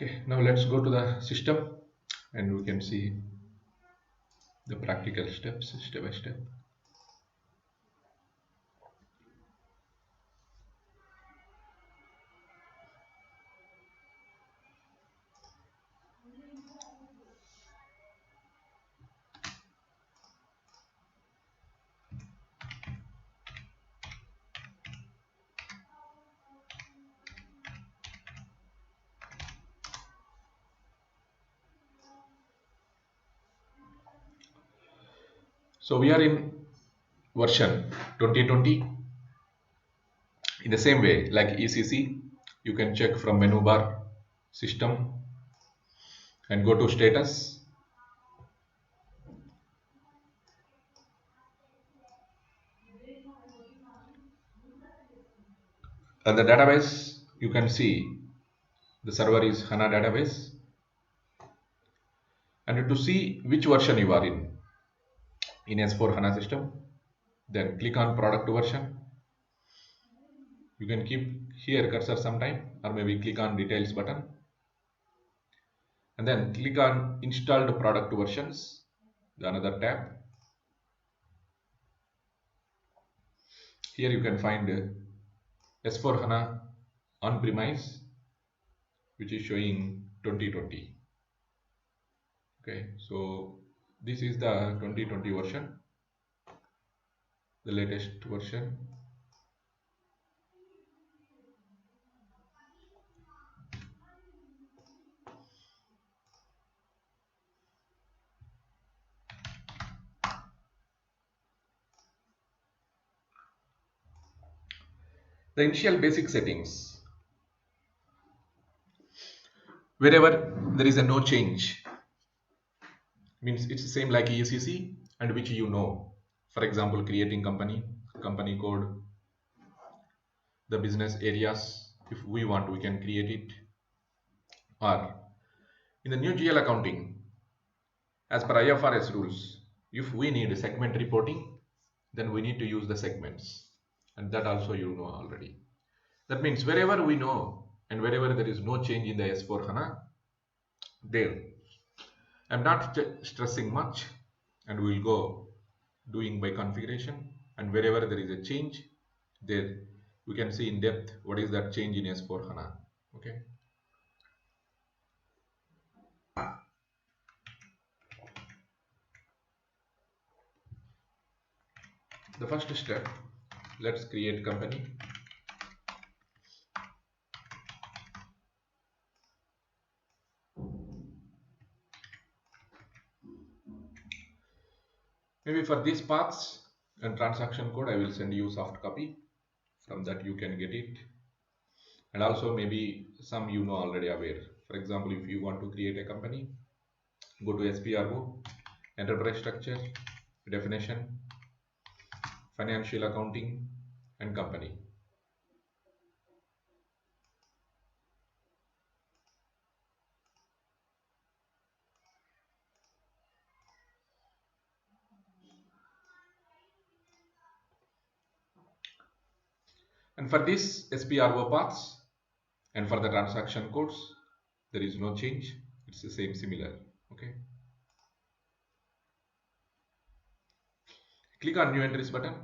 Okay, now let's go to the system and we can see the practical steps step by step. So we are in version 2020. In the same way, like ECC, you can check from menu bar, system, and go to status. And the database, you can see the server is Hana database. And to see which version you are in S4 HANA system, then click on product version. You can keep here cursor sometime or maybe click on details button and then click on installed product versions, the another tab. Here you can find S4 HANA on-premise, which is showing 2020. Okay, so this is the 2020 version, the latest version. The initial basic settings, wherever there is a no change, means it's the same like ECC and which you know. For example, creating company, company code, the business areas. If we want, we can create it. Or in the new GL accounting, as per IFRS rules, if we need segment reporting, then we need to use the segments. And that also you know already. That means wherever we know and wherever there is no change in the S4 HANA, there. I'm not stressing much and we'll go doing by configuration, and wherever there is a change, there we can see in depth what is that change in S4 HANA. Okay. The first step, let's create company. Maybe for these paths and transaction code, I will send you soft copy. From that you can get it. And also maybe some you know already aware. For example, if you want to create a company, go to SPRO, enterprise structure, definition, financial accounting, and company. And for this SPRO paths and for the transaction codes, there is no change. It's the same similar. Okay. Click on new entries button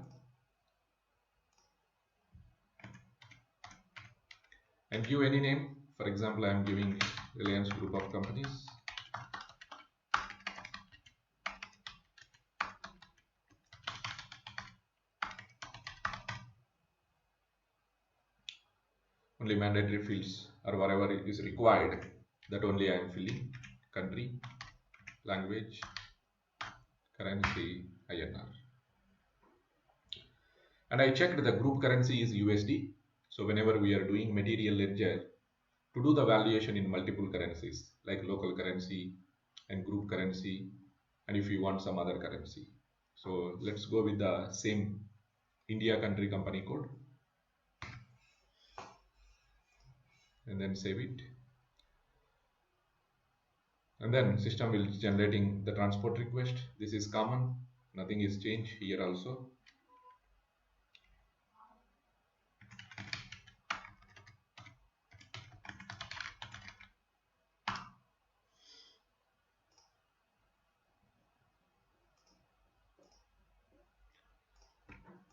and give any name. For example, I am giving Reliance Group of Companies. Only mandatory fields or whatever is required, that only I am filling. Country, language, currency, INR. And I checked the group currency is USD. So whenever we are doing material ledger, to do the valuation in multiple currencies like local currency and group currency, and if you want some other currency. So let's go with the same India country company code and then save it. And then system will generating the transport request. This is common, nothing is changed here also.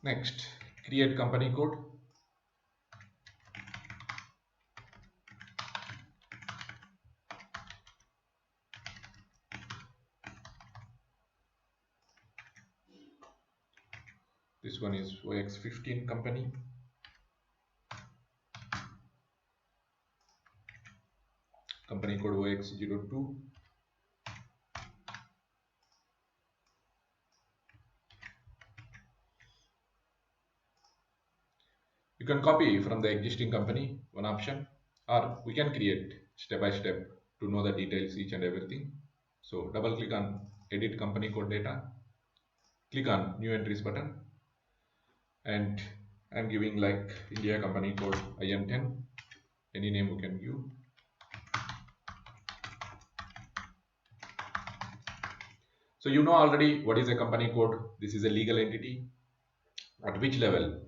Next, create company code. This one is OX15 company. Company code OX02. You can copy from the existing company, one option, or we can create step by step to know the details, each and everything. So double click on edit company code data, click on new entries button, and I'm giving like India company code IM10, any name we can give. So you know already what is a company code. This is a legal entity. At which level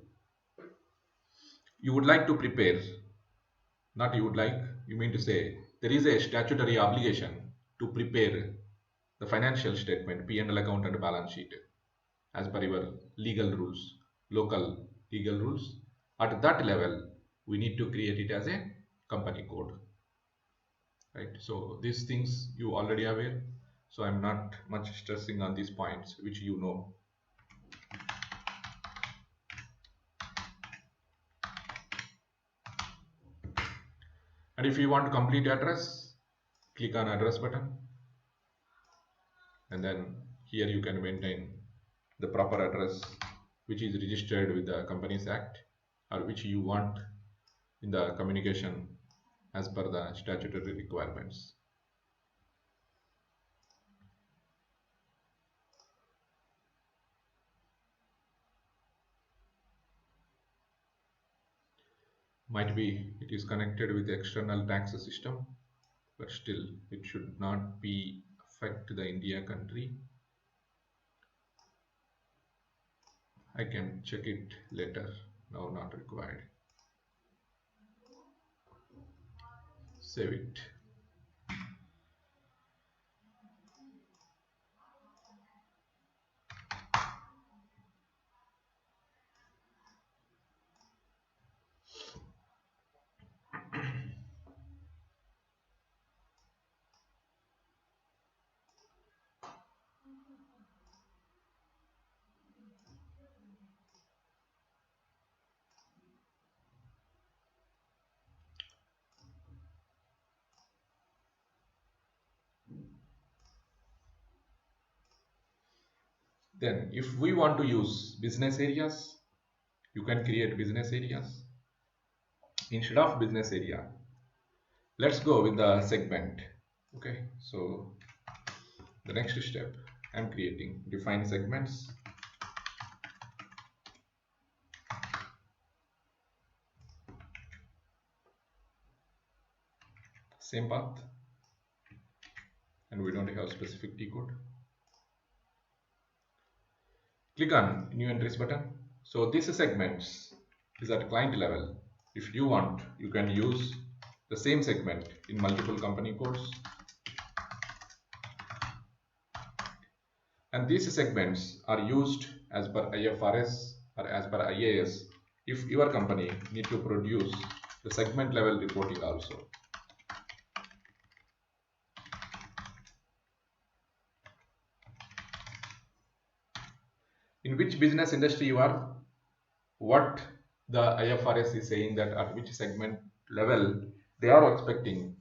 you would like to prepare, not you would like, you mean to say there is a statutory obligation to prepare the financial statement, P&L account and balance sheet as per your legal rules, local legal rules. At that level, we need to create it as a company code, right? So these things you already aware. So I'm not much stressing on these points, which you know. And if you want complete address, click on address button, and then here you can maintain the proper address which is registered with the Companies Act or which you want in the communication as per the statutory requirements. Might be it is connected with the external tax system, but still it should not be affect the India country. I can check it later, now not required. Save it. Then if we want to use business areas, you can create business areas. Instead of business area, let's go with the segment. Okay, so the next step, I'm creating define segments. Same path, and we don't have specific T code. Click on new entries button. So these segments is at client level. If you want, you can use the same segment in multiple company codes. And these segments are used as per IFRS or as per IAS if your company need to produce the segment level reporting also. In which business industry you are, what the IFRS is saying that at which segment level they are expecting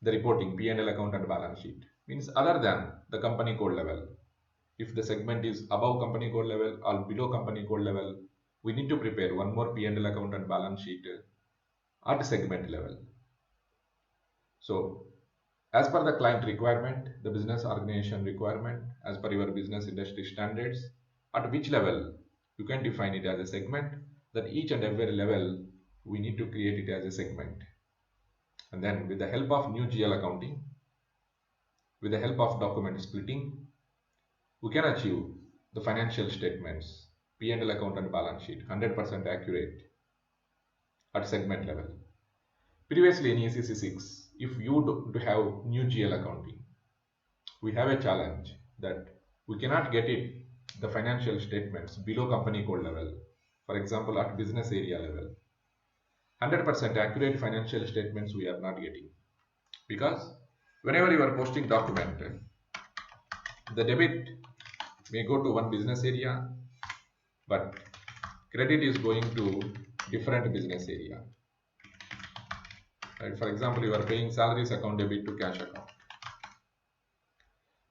the reporting P&L account and balance sheet, means other than the company code level. If the segment is above company code level or below company code level, we need to prepare one more P&L account and balance sheet at segment level. So as per the client requirement, the business organization requirement, as per your business industry standards, at which level you can define it as a segment, that each and every level we need to create it as a segment. And then with the help of new GL accounting, with the help of document splitting, we can achieve the financial statements, P&L account and balance sheet 100% accurate at segment level. Previously in ECC 6, if you don't have new GL accounting, we have a challenge that we cannot get it the financial statements below company code level, for example at business area level, 100% accurate financial statements we are not getting, because whenever you are posting document, the debit may go to one business area, but credit is going to different business area. Right? For example, you are paying salaries account debit to cash account.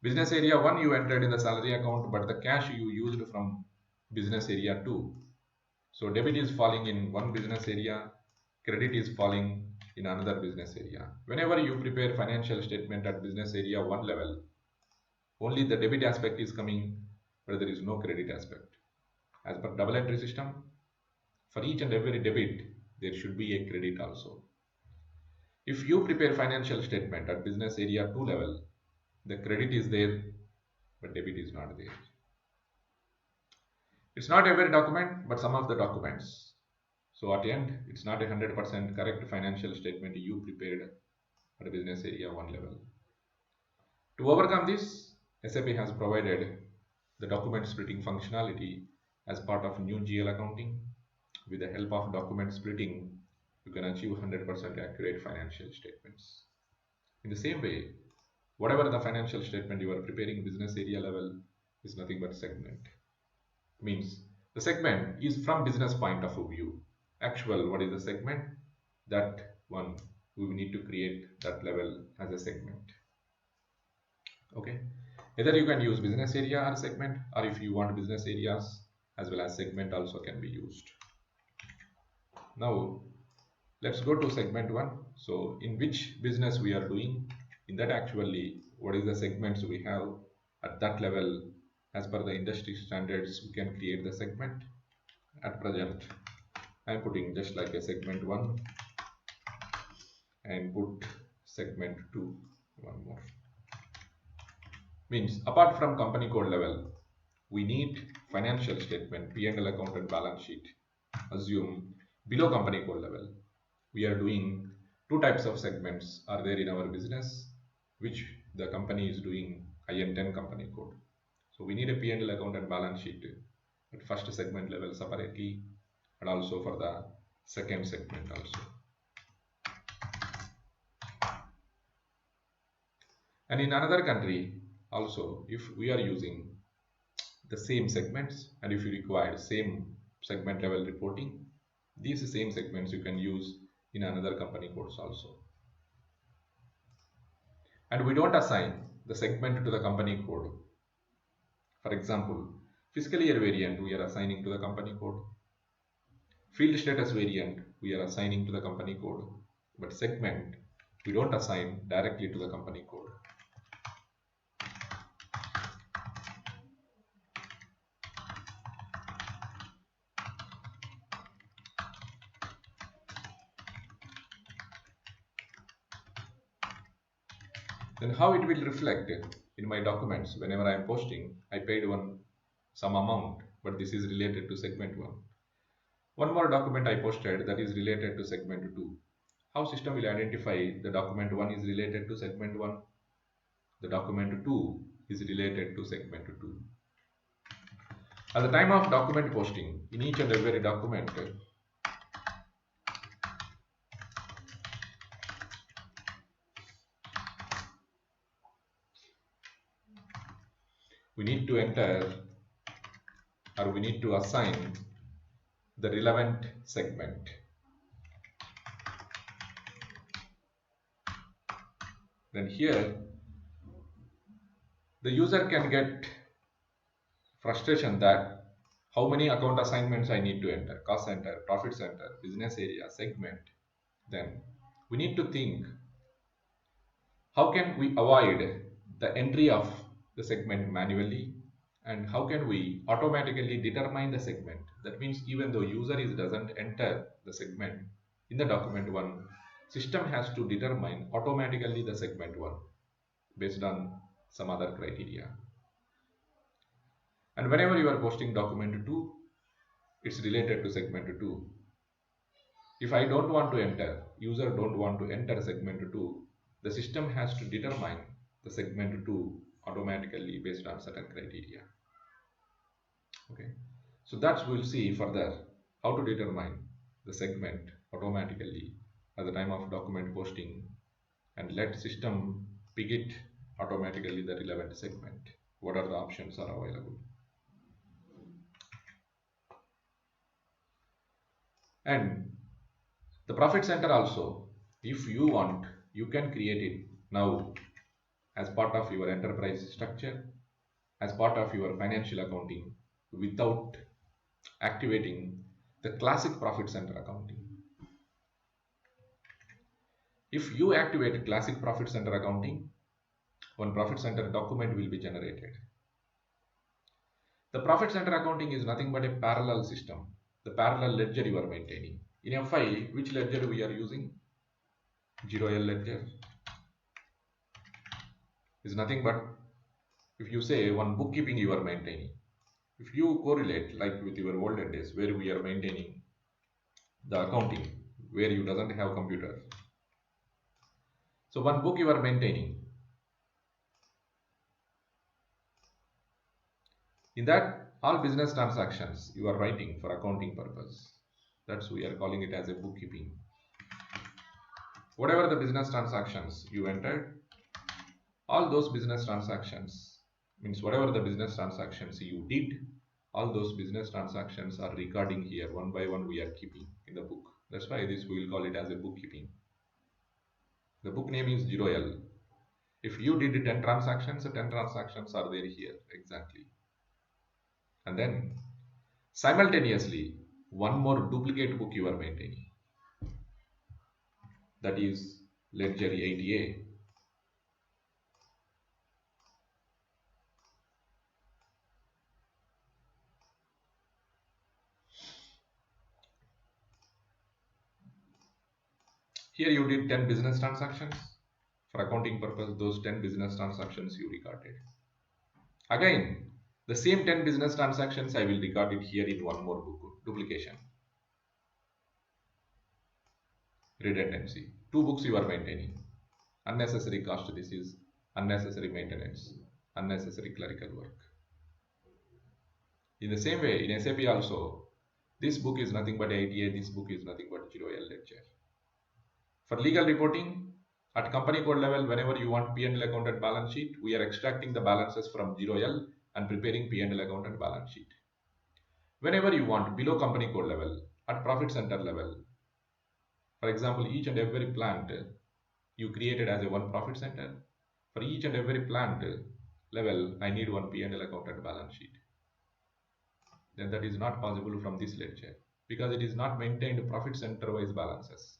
Business area 1 you entered in the salary account, but the cash you used from business area 2. So debit is falling in one business area, credit is falling in another business area. Whenever you prepare financial statement at business area 1 level, only the debit aspect is coming, but there is no credit aspect. As per double entry system, for each and every debit, there should be a credit also. If you prepare financial statement at business area 2 level, the credit is there, but debit is not there. It's not every document, but some of the documents. So at the end, it's not a 100% correct financial statement you prepared at business area 1 level. To overcome this, SAP has provided the document splitting functionality as part of new GL accounting. With the help of document splitting, you can achieve 100% accurate financial statements. In the same way, whatever the financial statement you are preparing business area level is nothing but segment. Means the segment is from business point of view. Actual, what is the segment? That one we need to create that level as a segment. Okay. Either you can use business area or segment, or if you want business areas as well as segment also can be used. Now let's go to segment 1. So in which business we are doing, in that actually what is the segments we have at that level. As per the industry standards, we can create the segment. At present, I am putting just like a segment 1 and put segment 2, one more. Means apart from company code level, we need financial statement, P&L account and balance sheet. Assume below company code level, we are doing two types of segments are there in our business, which the company is doing IN10 company code. So we need a P&L account and balance sheet at first segment level separately, and also for the second segment also. And in another country also, if we are using the same segments and if you require same segment level reporting, these same segments you can use in another company codes also. And we don't assign the segment to the company code. For example, fiscal year variant we are assigning to the company code. Field status variant we are assigning to the company code. But segment we don't assign directly to the company code. Then how it will reflect in my documents whenever I am posting, I paid some amount, but this is related to segment 1. One more document I posted that is related to segment 2. How system will identify the document 1 is related to segment 1, the document 2 is related to segment 2. At the time of document posting, in each and every document, we need to enter or we need to assign the relevant segment. Then here the user can get frustration that how many account assignments I need to enter, cost center, profit center, business area, segment. Then we need to think how can we avoid the entry of the segment manually, and how can we automatically determine the segment. That means even though user doesn't enter the segment in the document 1, system has to determine automatically the segment 1 based on some other criteria. And whenever you are posting document 2, it's related to segment 2. If I don't want to enter, user don't want to enter segment 2, the system has to determine the segment 2 automatically based on certain criteria. Okay, so that's we'll see further how to determine the segment automatically at the time of document posting and let system pick it automatically the relevant segment. What are the options are available? And the profit center also, if you want, you can create it now as part of your enterprise structure, as part of your financial accounting without activating the classic profit center accounting. If you activate classic profit center accounting, one profit center document will be generated. The profit center accounting is nothing but a parallel system, the parallel ledger you are maintaining. In FI, which ledger we are using? 0L ledger is nothing but, if you say one bookkeeping you are maintaining, if you correlate like with your olden days where we are maintaining the accounting, where you doesn't have computer. So one book you are maintaining. In that, all business transactions you are writing for accounting purpose. That's we are calling it as a bookkeeping. Whatever the business transactions you entered, all those business transactions means whatever the business transactions you did, all those business transactions are recording here one by one we are keeping in the book. That's why this we will call it as a bookkeeping. The book name is 0L. If you did 10 transactions, 10 transactions are there here exactly. And then simultaneously, one more duplicate book you are maintaining. That is Ledger 80A. Here you did 10 business transactions. For accounting purpose, those 10 business transactions you recorded. Again, the same 10 business transactions I will record it here in one more book. Duplication. Redundancy. Two books you are maintaining. Unnecessary cost, this is unnecessary maintenance, unnecessary clerical work. In the same way, in SAP also, this book is nothing but 80A, this book is nothing but 0L ledger. For legal reporting, at company code level, whenever you want P&L account and balance sheet, we are extracting the balances from 0L and preparing P&L account and balance sheet. Whenever you want below company code level, at profit center level, for example, each and every plant you created as a one profit center, for each and every plant level, I need one P&L account and balance sheet. Then that is not possible from this ledger because it is not maintained profit center wise balances.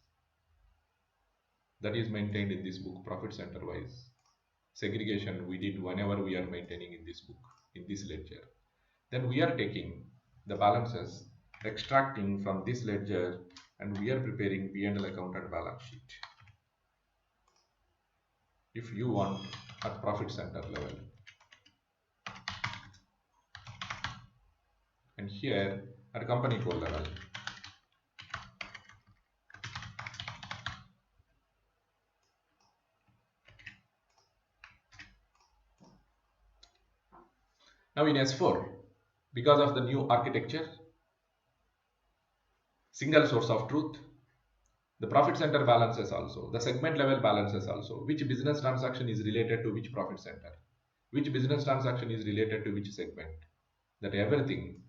That is maintained in this book profit center wise. Segregation we did whenever we are maintaining in this book, in this ledger. Then we are taking the balances, extracting from this ledger, and we are preparing P&L account and balance sheet. If you want at profit center level. And here at company code level. Now in S4, because of the new architecture, single source of truth, the profit center balances also, the segment level balances also, which business transaction is related to which profit center, which business transaction is related to which segment, that everything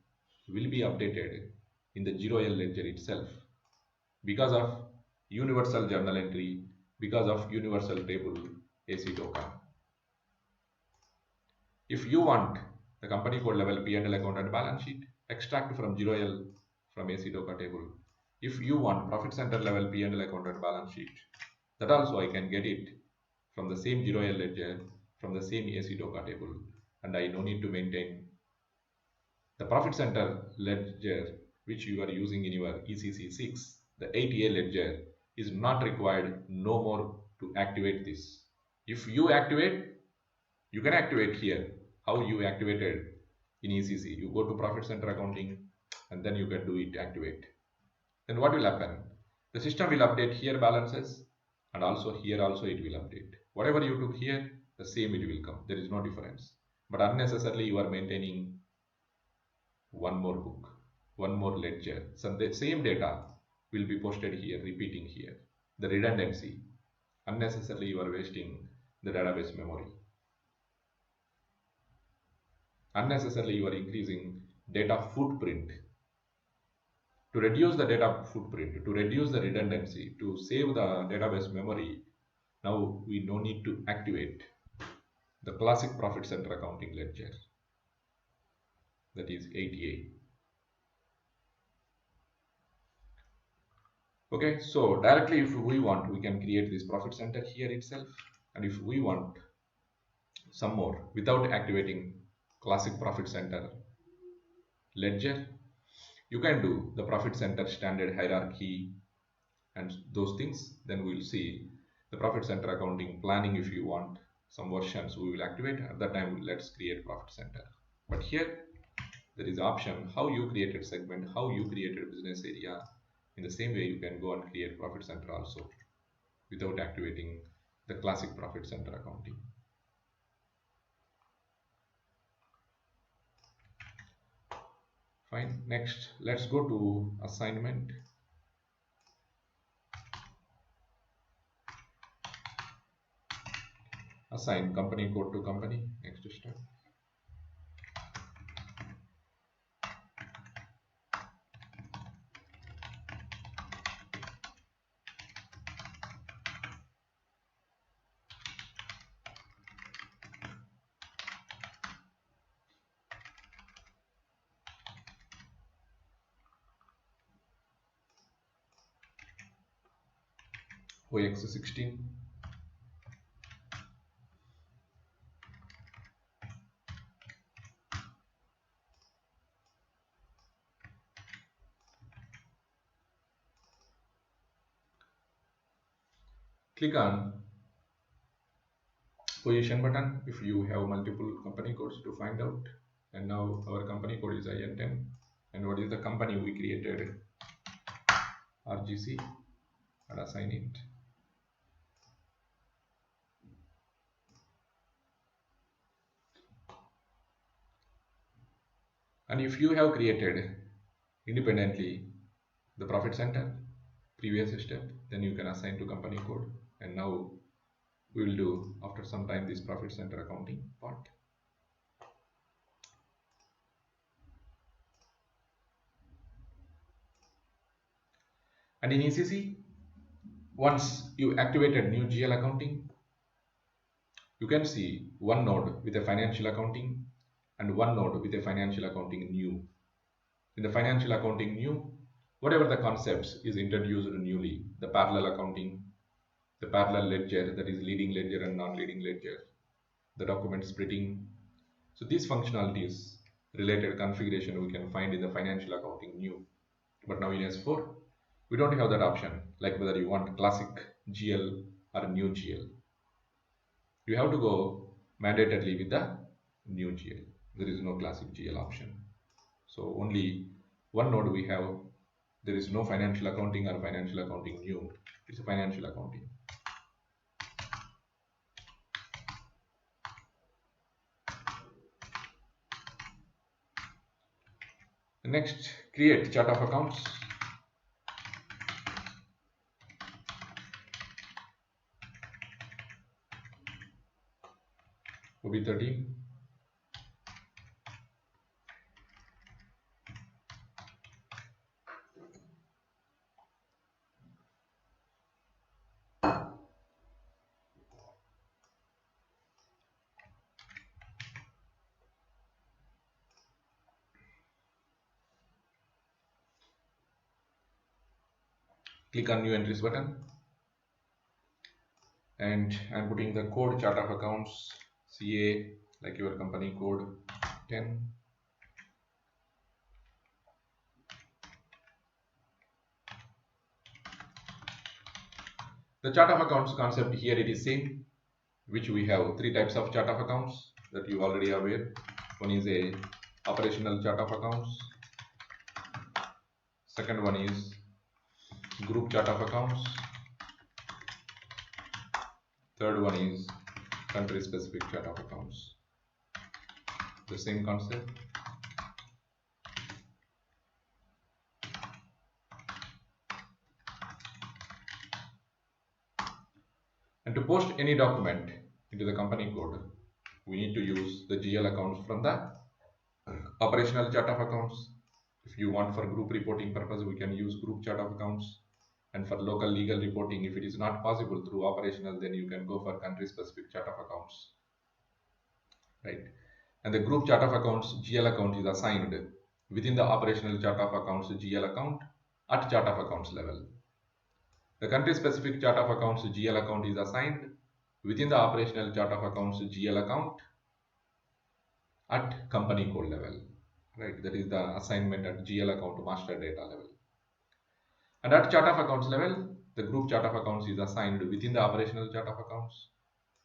will be updated in the 0L ledger itself because of universal journal entry, because of universal table AC token. If you want the company code level P&L account and balance sheet, extract from 0L from AC token table. If you want profit center level P&L account and balance sheet, that also I can get it from the same 0L ledger, from the same AC token table, and I no need to maintain the profit center ledger which you are using in your ECC 6, the 80A ledger is not required no more to activate this. If you activate, you can activate here. How you activated in ECC? You go to profit center accounting and then you can do it, activate. Then what will happen? The system will update here balances and also here also it will update. Whatever you took here, the same it will come. There is no difference. But unnecessarily you are maintaining one more book, one more ledger. So the same data will be posted here, repeating here. The redundancy, unnecessarily you are wasting the database memory. Unnecessarily you are increasing data footprint. To reduce the data footprint, to reduce the redundancy, to save the database memory, now we no need to activate the classic profit center accounting ledger, that is 88. Okay, so directly if we want, we can create this profit center here itself, and if we want some more without activating classic profit center ledger, you can do the profit center standard hierarchy and those things. Then we will see the profit center accounting planning. If you want some versions, we will activate at that time. Let's create profit center. But here there is option how you created segment, how you created business area. In the same way you can go and create profit center also without activating the classic profit center accounting. Fine. Next, let's go to assignment. Assign company code to company. Next step. OX16. Click on position button if you have multiple company codes to find out. And now our company code is IN10. And what is the company we created? RGC, and assign it. And if you have created independently the profit center, previous step, then you can assign to company code. And now we will do after some time this profit center accounting part. And in ECC, once you activated new GL accounting, you can see one node with a financial accounting and one node with a financial accounting new. In the financial accounting new, whatever the concepts is introduced newly, the parallel accounting, the parallel ledger, that is leading ledger and non-leading ledger, the document splitting. So these functionalities related configuration we can find in the financial accounting new. But now in S4, we don't have that option, like whether you want classic GL or new GL. You have to go mandatorily with the new GL. There is no classic GL option. So only one node we have. There is no financial accounting or financial accounting new. It's a financial accounting. Next, create chart of accounts. OB13. Click on new entries button, and I'm putting the code chart of accounts CA, like your company code 10. The chart of accounts concept here it is same, which we have three types of chart of accounts that you already are aware. One is a operational chart of accounts. Second one is group chart of accounts. Third one is country specific chart of accounts. The same concept. And to post any document into the company code, we need to use the GL accounts from the operational chart of accounts. If you want for group reporting purpose, we can use group chart of accounts. And for local legal reporting, if it is not possible through operational, then you can go for country specific chart of accounts, right? And the group chart of accounts GL account is assigned within the operational chart of accounts GL account at chart of accounts level. The country specific chart of accounts GL account is assigned within the operational chart of accounts GL account at company code level, right? That is the assignment at GL account master data level. And at chart of accounts level, the group chart of accounts is assigned within the operational chart of accounts,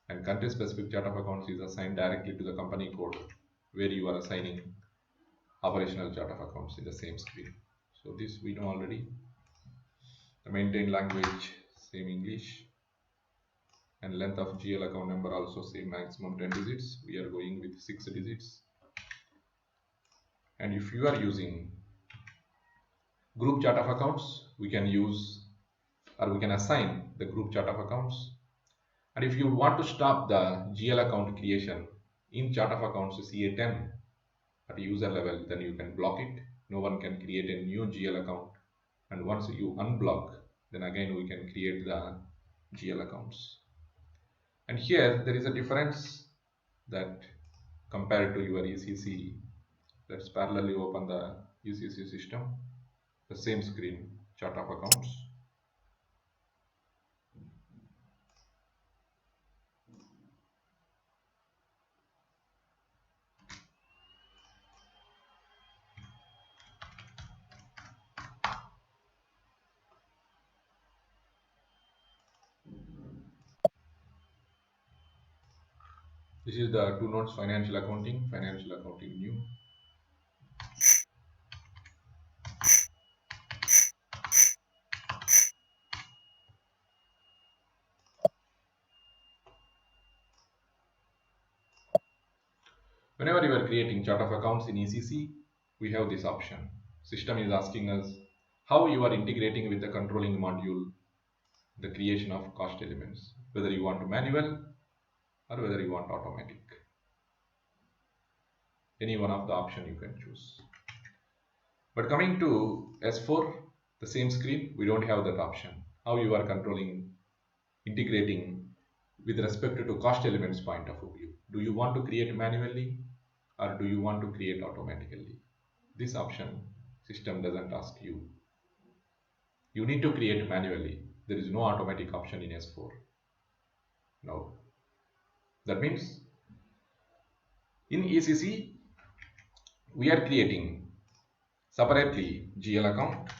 and country specific chart of accounts is assigned directly to the company code where you are assigning operational chart of accounts in the same screen. So this we know already. The maintained language, same English, and length of GL account number also same, maximum 10 digits. We are going with 6 digits. And if you are using group chart of accounts, we can use or we can assign the group chart of accounts. And if you want to stop the GL account creation in chart of accounts CA10 at user level, then you can block it. No one can create a new GL account. And once you unblock, then again we can create the GL accounts. And here there is a difference that compared to your ECC. Let's parallelly open the ECC system, the same screen, chart of accounts. This is the two notes financial accounting new. Whenever you are creating chart of accounts in ECC, we have this option. System is asking us how you are integrating with the controlling module the creation of cost elements, whether you want manual or whether you want automatic. Any one of the option you can choose. But coming to S4, the same screen, we don't have that option. How you are controlling, integrating with respect to cost elements point of view. Do you want to create manually or do you want to create automatically? This option system doesn't ask you. You need to create manually. There is no automatic option in S4. No. That means in ECC, we are creating separately GL account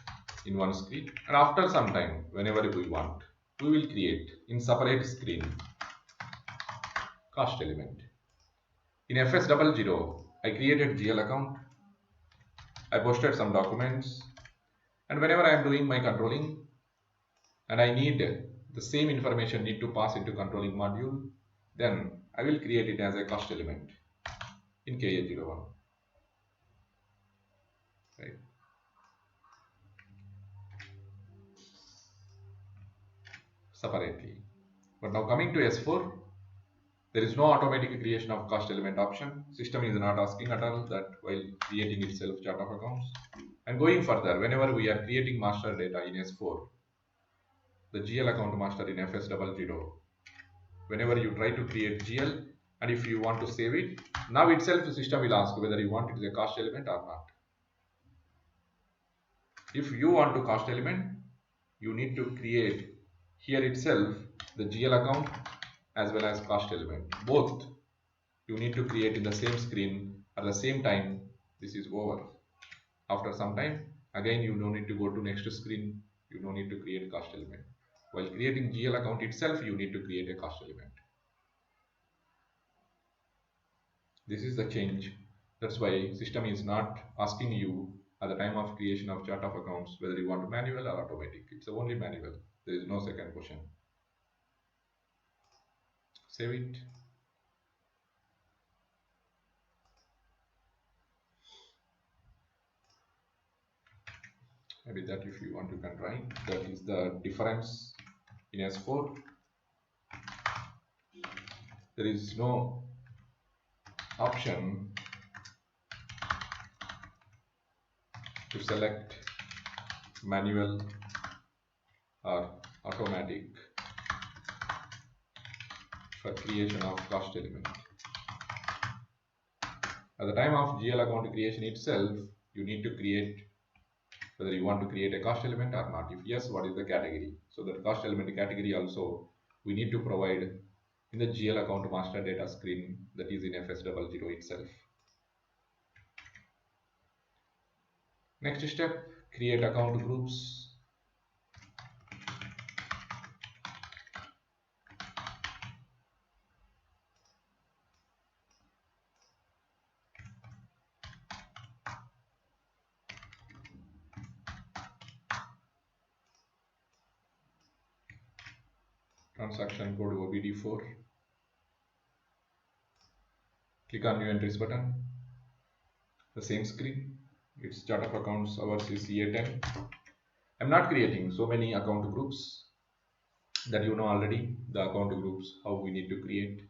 in one screen, and after some time, whenever we want, we will create in separate screen cost element. In FS00, I created GL account, I posted some documents, and whenever I am doing my controlling and I need the same information need to pass into controlling module, then I will create it as a cost element in KA01, right? Separately. But now coming to S4, there is no automatic creation of cost element option. System is not asking at all that while creating itself chart of accounts. And going further, whenever we are creating master data in S4, the GL account master in FS00, whenever you try to create GL and if you want to save it, now itself the system will ask whether you want it as a cost element or not. If you want to cost element, you need to create here itself the GL account as well as cost element. Both you need to create in the same screen at the same time. This is over. After some time, again you don't need to go to next screen. You don't need to create cost element. While creating GL account itself, you need to create a cost element. This is the change. That's why system is not asking you at the time of creation of chart of accounts whether you want manual or automatic. It's only manual. There is no second question. Save it. Maybe that if you want you can try. That is the difference in S4. there is no option to select manual or automatic for creation of cost element. At the time of GL account creation itself, you need to create whether you want to create a cost element or not. If yes, what is the category? So that cost element category also we need to provide in the GL account master data screen that is in FS00 itself. Next step, create account groups. Transaction code OBD4. Click on new entries button. The same screen. It's chart of accounts, ours is CA10. I'm not creating so many account groups that you know already. The account groups, how we need to create,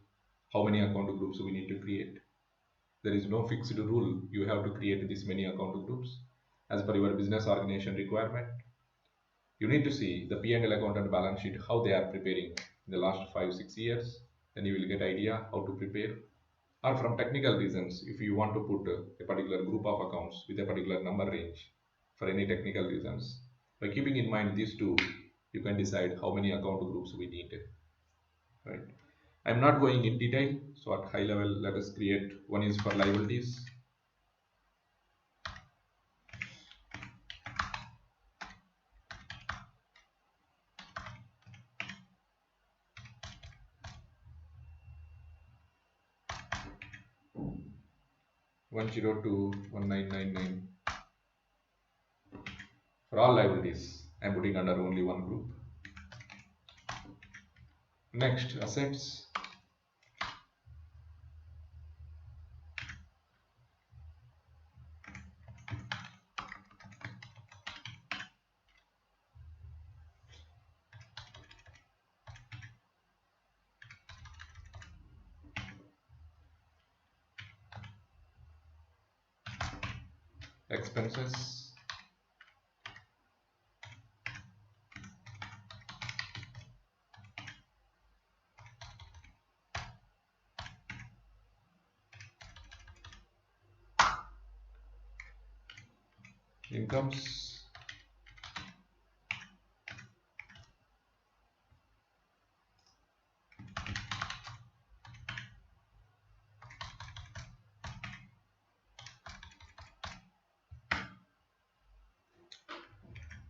how many account groups we need to create. There is no fixed rule. You have to create this many account groups as per your business organization requirement. You need to see the P&L account and balance sheet, how they are preparing in the last 5-6 years. Then you will get idea how to prepare. Or from technical reasons, if you want to put a particular group of accounts with a particular number range for any technical reasons, by keeping in mind these two, you can decide how many account groups we need. Right? I'm not going in detail, so at high level, let us create one is for liabilities. One zero two 1999 for all liabilities. I'm putting under only one group. Next, assets. Expenses. Incomes.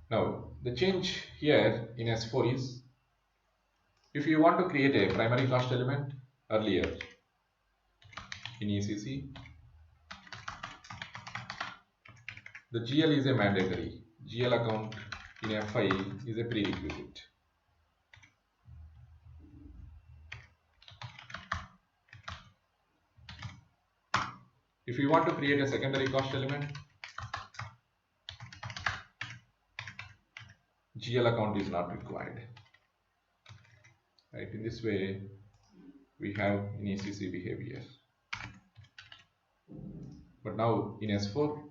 Now, the change here in S4 is, if you want to create a primary cost element earlier in ECC, the GL is a mandatory. GL account in FI is a prerequisite. If you want to create a secondary cost element, GL account is not required. Right? In this way, we have in ECC behavior. But now in S4,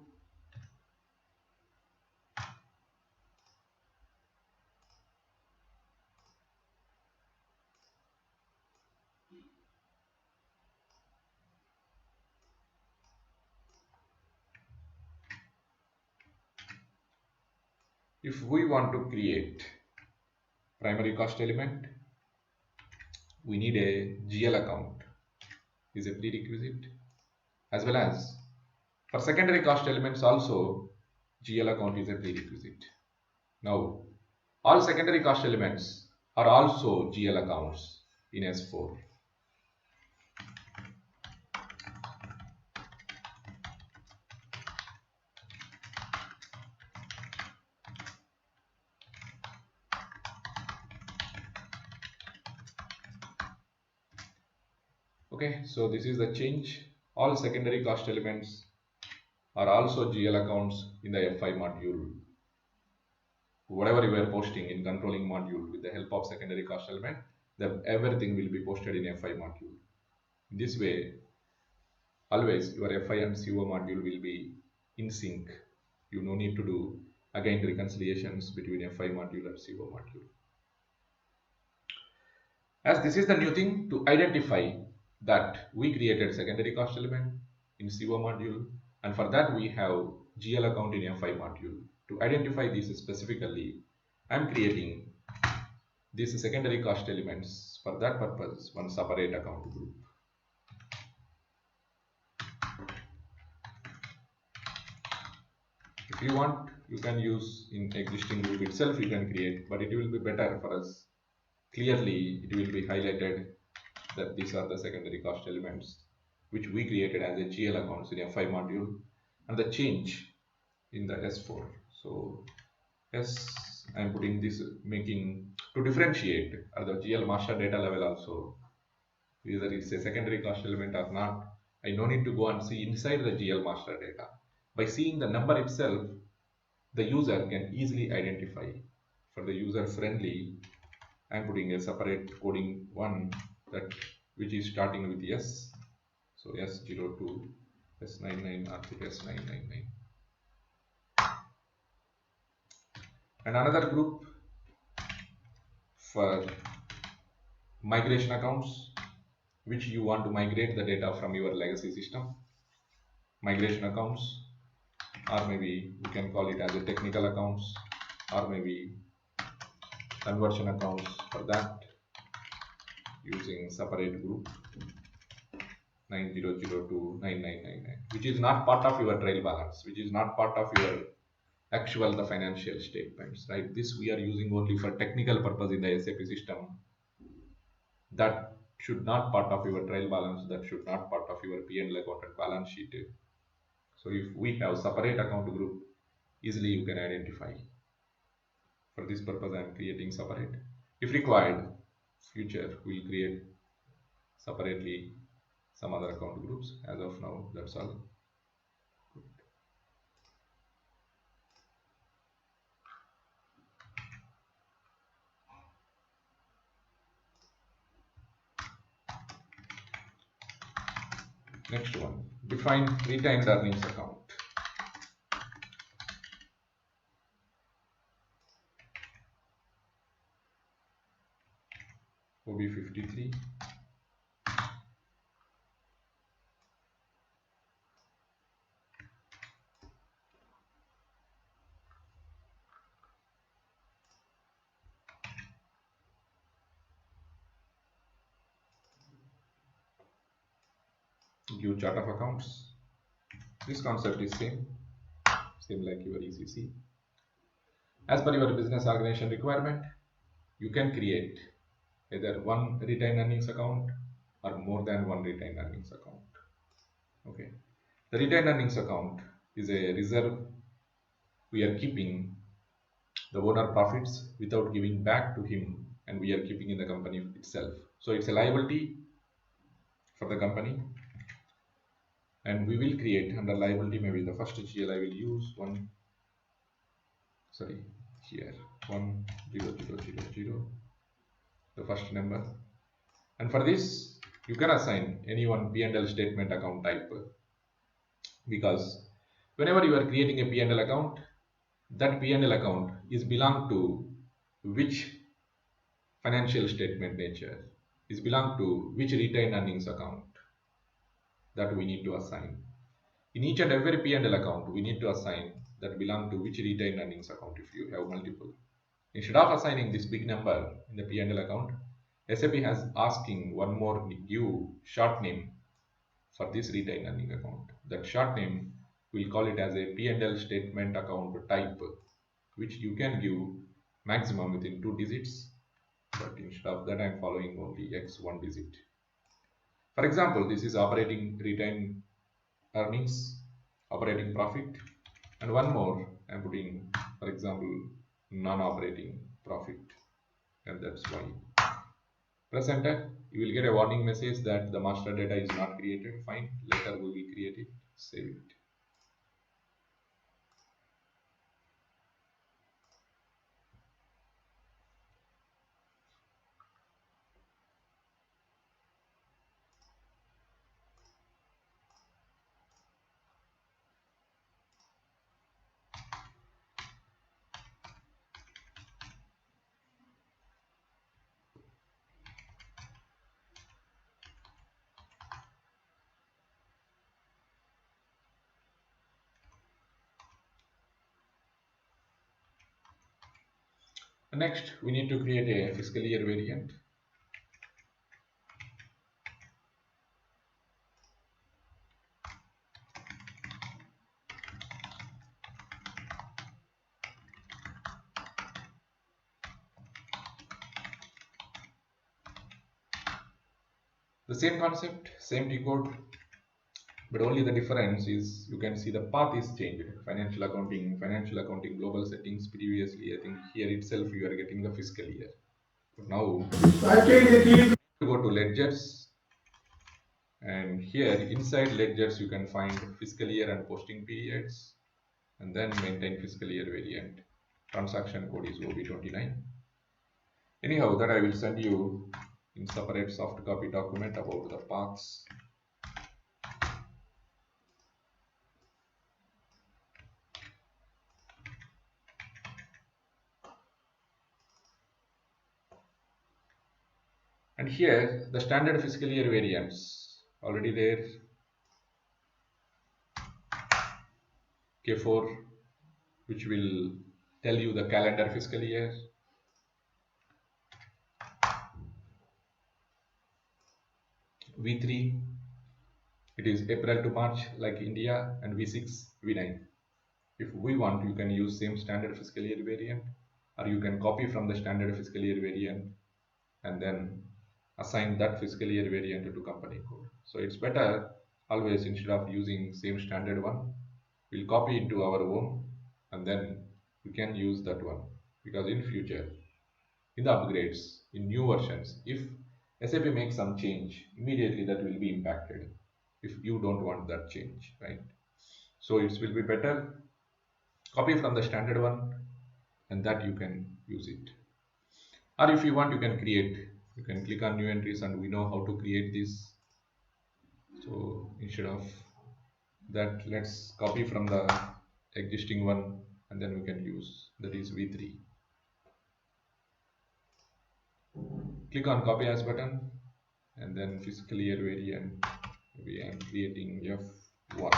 if we want to create primary cost element, we need a GL account is a prerequisite, as well as for secondary cost elements also GL account is a prerequisite. Now all secondary cost elements are also GL accounts in S4. Okay, so this is the change. All secondary cost elements are also GL accounts in the FI module. Whatever you are posting in controlling module with the help of secondary cost element, everything will be posted in FI module. This way, always your FI and CO module will be in sync. You no need to do again reconciliations between FI module and CO module. As this is the new thing to identify that we created secondary cost element in CO module, and for that we have GL account in FI module. To identify this specifically, I'm creating these secondary cost elements. For that purpose, one separate account group. If you want, you can use in existing group itself, you can create, but it will be better for us. Clearly, it will be highlighted that these are the secondary cost elements which we created as a GL accounts in F5 module, and the change in the S4. So yes, I am putting this, making to differentiate at the GL master data level also, whether it's a secondary cost element or not. I no need to go and see inside the GL master data. By seeing the number itself, the user can easily identify. For the user friendly, I'm putting a separate coding one that which is starting with S. So S02, S99, R2, S999. And another group for migration accounts, which you want to migrate the data from your legacy system. Migration accounts, or maybe we can call it as a technical accounts, or maybe conversion accounts. For that, using separate group 90029999, which is not part of your trail balance, which is not part of your actual the financial statements, right? This we are using only for technical purpose in the SAP system. That should not part of your trail balance, that should not part of your P&L account and balance sheet. So if we have separate account group, easily you can identify. For this purpose, I am creating separate. If required, future we'll create separately some other account groups. As of now, that's all. Next one, define retained earnings account. OB53. Give chart of accounts. This concept is same like your ECC. As per your business organization requirement, you can create either one retained earnings account or more than one retained earnings account. Okay. The retained earnings account is a reserve we are keeping the owner profits without giving back to him, and we are keeping in the company itself. So it's a liability for the company, and we will create under liability, maybe the first GL I will use here 10000, the first number. And for this, you can assign any one P&L statement account type, because whenever you are creating a P&L account, that P&L account is belong to which financial statement nature, is belong to which retained earnings account, that we need to assign. In each and every P&L account, we need to assign that belong to which retained earnings account if you have multiple. Instead of assigning this big number in the P&L account, SAP has asking one more give short name for this retained earning account. That short name, we'll call it as a P&L statement account type, which you can give maximum within 2 digits, but instead of that I'm following only X 1 digit. For example, this is operating retained earnings, operating profit, and one more I'm putting, for example, non-operating profit, and that's why. Press enter, you will get a warning message that the master data is not created. Fine, later we will create it, save it. Next, we need to create a fiscal year variant. The same concept, same decode, but only the difference is you can see the path is changed. Financial accounting, global settings. Previously, I think here itself you are getting the fiscal year. Now, go to ledgers, and here inside ledgers you can find fiscal year and posting periods, and then maintain fiscal year variant. Transaction code is OB29. Anyhow, that I will send you in separate soft copy document about the paths. And here the standard fiscal year variants already there. K4, which will tell you the calendar fiscal year. V3, it is April to March like India, and V6, V9. If we want, you can use same standard fiscal year variant, or you can copy from the standard fiscal year variant and then assign that fiscal year variant to company code. So it's better always, instead of using same standard one, we'll copy into our own and then we can use that one, because in future, in the upgrades, in new versions, if SAP makes some change, immediately that will be impacted if you don't want that change, right? So it will be better copy from the standard one and that you can use it. Or if you want, you can create. You can click on new entries, and we know how to create this. So instead of that, let's copy from the existing one and then we can use, that is V3. Click on copy as button and then fiscal year variant. We are creating F1.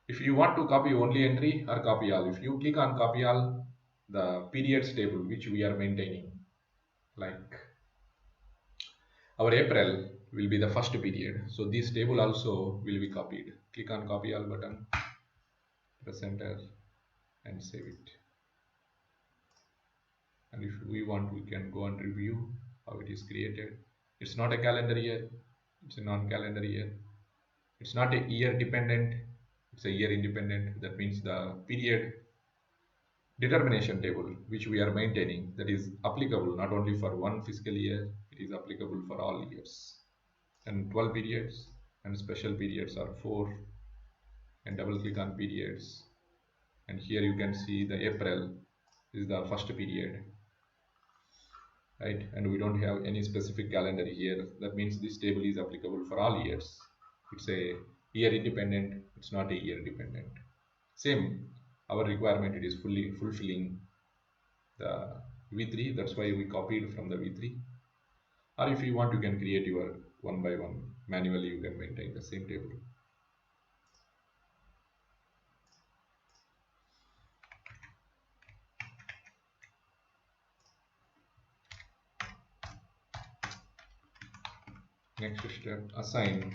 If you want to copy only entry or copy all, if you click on copy all, the periods table which we are maintaining, like our April will be the first period, so this table also will be copied. Click on copy all button, press enter and save it. And if we want, we can go and review how it is created. It's not a calendar year, it's a non-calendar year. It's not a year dependent, it's a year independent. That means the period determination table which we are maintaining, that is applicable not only for one fiscal year, it is applicable for all years. And 12 periods, and special periods are 4, and double click on periods, and here you can see the April is the first period, right? And we don't have any specific calendar here. That means this table is applicable for all years. It's a year independent, it's not a year dependent. Same, our requirement, it is fully fulfilling the V3, that's why we copied from the V3. Or if you want, you can create your one by one manually, you can maintain the same table. Next step, assign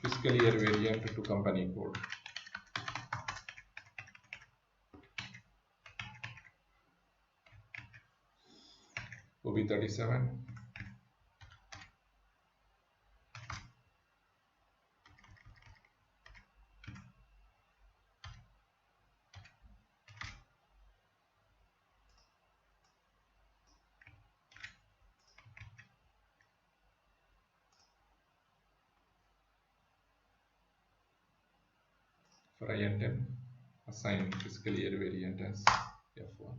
fiscal year variant to company code. OB37. For IN10, assign fiscal year variant as F1.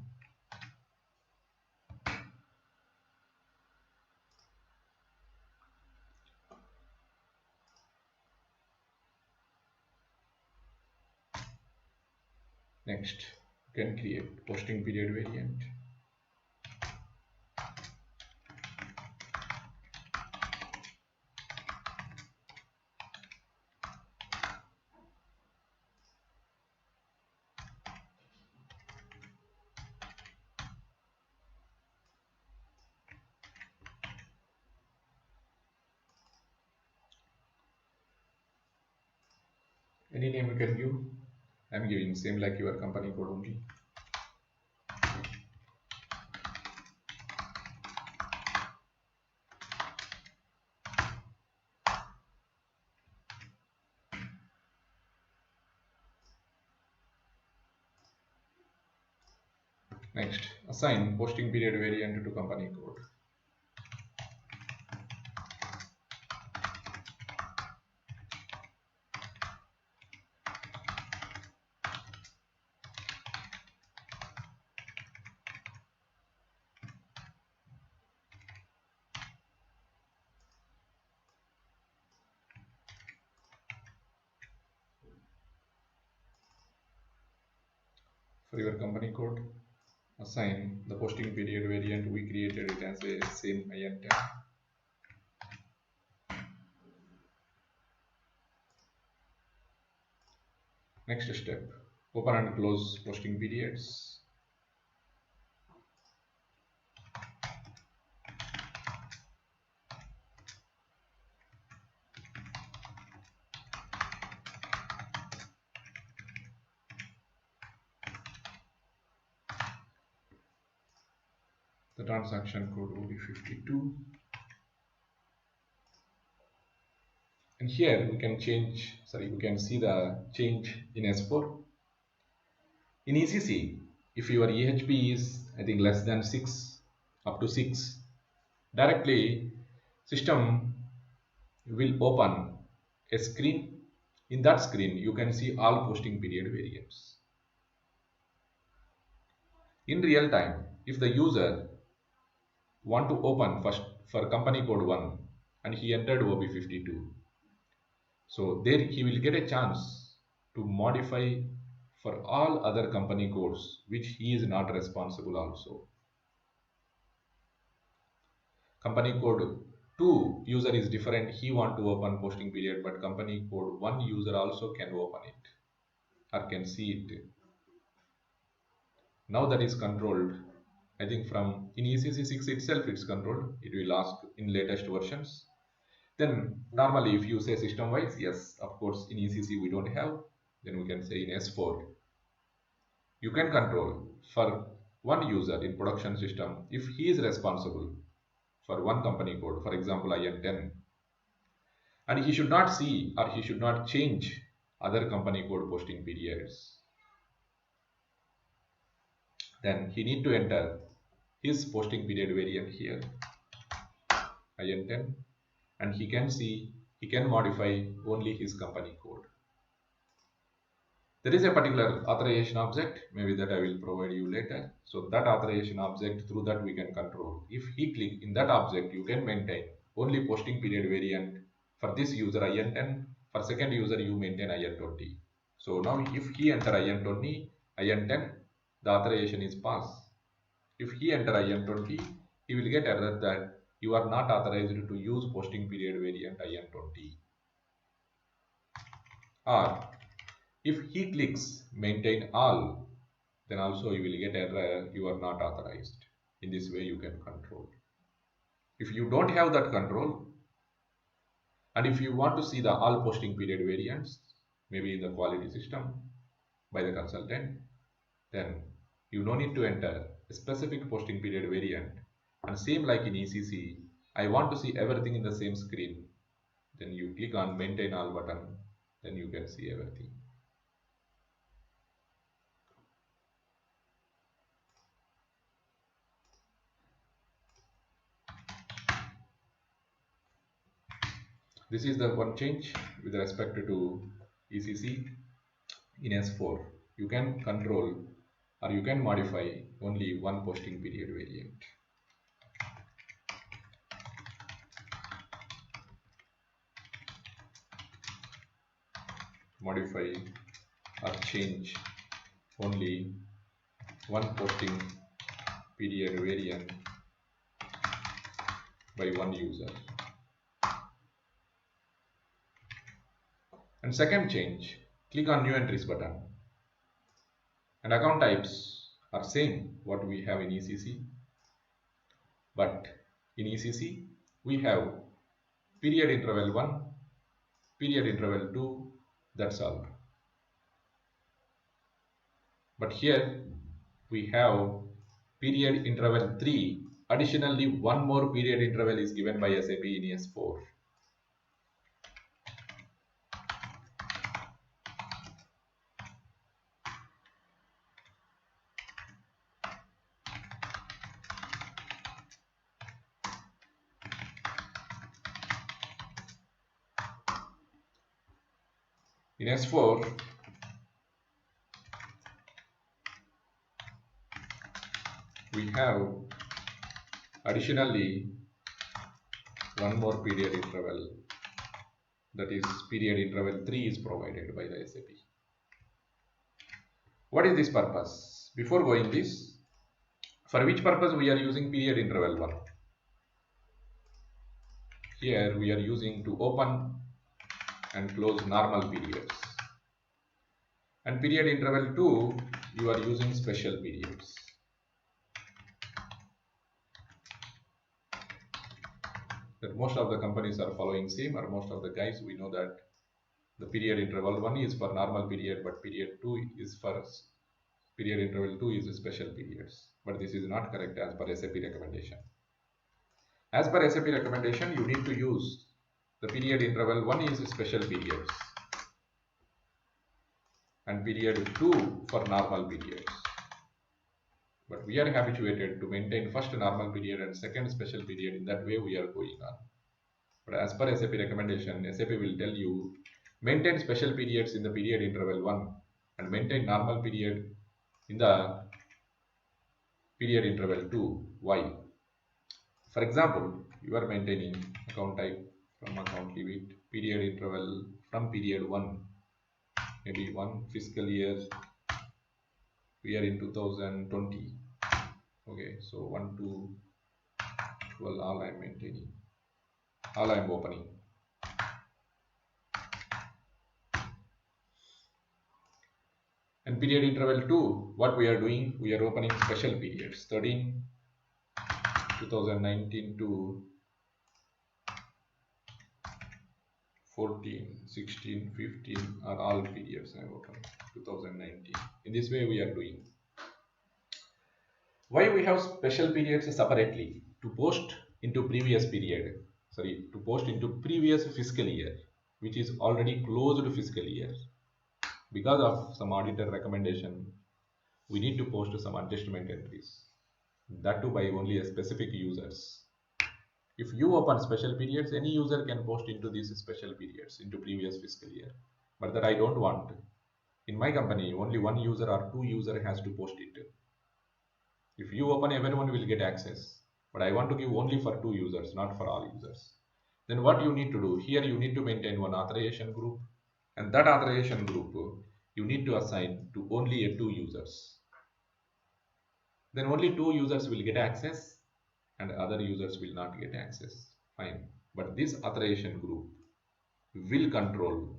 Next, you can create posting period variant. Any name you can give. I'm giving same like your company code only. Next, assign posting period variant to company code. For your company code, assign the posting period variant. We created it as a same int. Next step, open and close posting periods. The transaction code will be 52. And here we can we can see the change in S4. In ECC, if your EHP is, I think, less than 6, up to 6, directly system will open a screen. In that screen, you can see all posting period variants. In real time, if the user want to open first for company code 1 and he entered OB52, so there he will get a chance to modify for all other company codes which he is not responsible also. Company code 2 user is different, he want to open posting period, but company code 1 user also can open it or can see it. Now that is controlled. I think from in ECC 6 itself it's controlled. It will ask in latest versions. Then normally if you say system wise, yes, of course in ECC we don't have. Then we can say in S4. You can control for one user in production system if he is responsible for one company code, for example IN10, and he should not see or he should not change other company code posting periods. Then he need to enter his posting period variant here, IN10, and he can see, he can modify only his company code. There is a particular authorization object, maybe that I will provide you later. So that authorization object, through that we can control. If he click in that object, you can maintain only posting period variant for this user IN10, for second user you maintain IN20. So now if he enter IN20, IN10, the authorization is passed. If he enter IN20, he will get error that you are not authorized to use posting period variant IN20. Or if he clicks maintain all, then also you will get error you are not authorized. In this way you can control. If you don't have that control, and if you want to see the all posting period variants, maybe in the quality system by the consultant, then you don't need to enter a specific posting period variant. And same like in ECC, I want to see everything in the same screen. Then you click on maintain all button, then you can see everything. This is the one change with respect to ECC. In S4, you can control or you can modify only one posting period variant. Modify or change only one posting period variant by one user. And second change, click on new entries button. And account types are same what we have in ECC, but in ECC we have period interval 1, period interval 2, that's all. But here we have period interval 3. Additionally, one more period interval is given by SAP in S4. In S4, we have additionally one more period interval, that is period interval 3 is provided by the SAP. What is this purpose? Before going this, for which purpose we are using period interval 1? Here we are using to open and close normal periods. And period interval 2, you are using special periods. That most of the companies are following same, or most of the guys, we know that the period interval 1 is for normal period, but period 2 is for period interval 2 is special periods. But this is not correct as per SAP recommendation. As per SAP recommendation, you need to use the period interval 1 is special periods and period 2 for normal periods. But we are habituated to maintain first normal period and second special period. In that way we are going on. But as per SAP recommendation, SAP will tell you maintain special periods in the period interval 1 and maintain normal period in the period interval 2. Why? For example, you are maintaining account type from account limit, period interval from period 1, maybe one fiscal year, we are in 2020. Okay, so 1 to 12, all I am maintaining, all I am opening. And period interval 2, what we are doing, we are opening special periods, 13, 2019 to 14, 16, 15 are all periods I am opening, 2019. In this way we are doing. Why we have special periods separately? To post into previous period, to post into previous fiscal year, which is already closed fiscal year. Because of some auditor recommendation, we need to post some adjustment entries. That too by only a specific users. If you open special periods, any user can post into these special periods into previous fiscal year. But that I don't want. In my company, only one user or two user has to post it. If you open, everyone will get access. But I want to give only for two users, not for all users. Then what you need to do? Here you need to maintain one authorization group. And that authorization group, you need to assign to only two users. Then only two users will get access and other users will not get access. Fine. But this authorization group will control,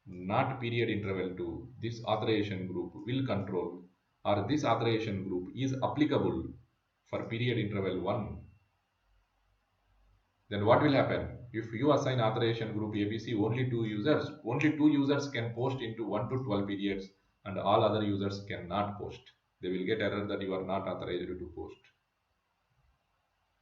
not period interval 2. This authorization group will control, or this authorization group is applicable for period interval 1. Then what will happen? If you assign authorization group ABC only two users can post into 1 to 12 periods and all other users cannot post. They will get error that you are not authorized to post.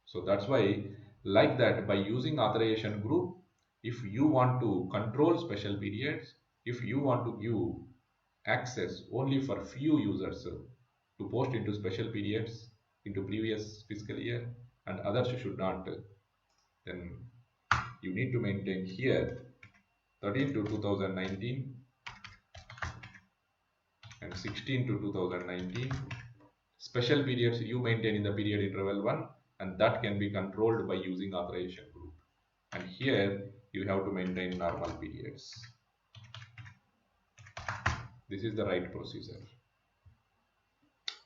So that's why, like that, by using authorization group, if you want to control special periods, if you want to give access only for few users to post into special periods into previous fiscal year and others should not, then you need to maintain here 13 to 2019 and 16 to 2019 special periods you maintain in the period interval 1, and that can be controlled by using authorization group. And here you have to maintain normal periods. This is the right procedure.